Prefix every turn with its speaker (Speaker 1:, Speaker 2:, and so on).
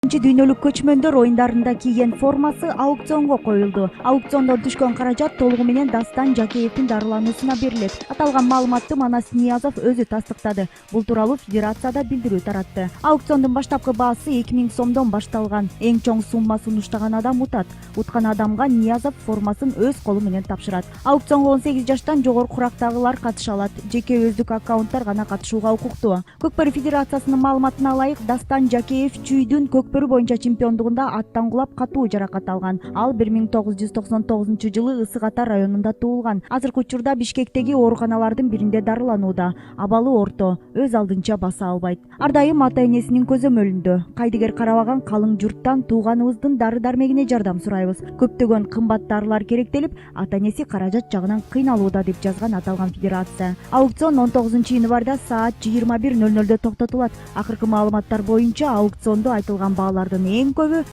Speaker 1: Дүйнөлүк көчмөндөр оюндарында кийген формасы аукционго коюлду. Аукциондон түшкөн каражат толугу менен Дастан Жакеевдин дарылануусуна берилет. Аталган маалыматты Манас Ниязов өзү тастыктады. Бул тууралуу федерацияда билдирүү таратты. Аукциондун баштапкы баасы 2000 сомдон башталган. Эң чоң сумма сунуштаган адам утат. Уткан адамга Ниязов формасын өз колу менен тапшырат. Аукционго 18 жаштан жогору курактагылар катыша алат. Жеке өздүк аккаунттар гана катышууга укуктуу. Көкбөрү федерациясынын маалыматына ылайык, Дастан Жакеев чүйдүн көкбөрү боюнча чемпиондугунда аттан кулап катуу жаракат алган. Ал 1999-жылы Ысык Ата районунда туулган. Азыркы учурда Бишкектеги ооруканалардын биринде дарыланууда. Абалы орто, өз алдынча баса албайт. Ар дайым ата-энесинин көзөмөлүндө. Кайдыгер карабаган калың журттан тууганыбыздын дары-дармегине жардам сурайбыз. Көптөгөн кымбат дарылар керектелип, ата-энеси каражат жагынан кыйналууда деп жазган аталган федерация. Аукцион 19-январда саат 21:00 токтотулат. Акыркы маалыматтар боюнча аукциондо айтылган баалардын эң көбү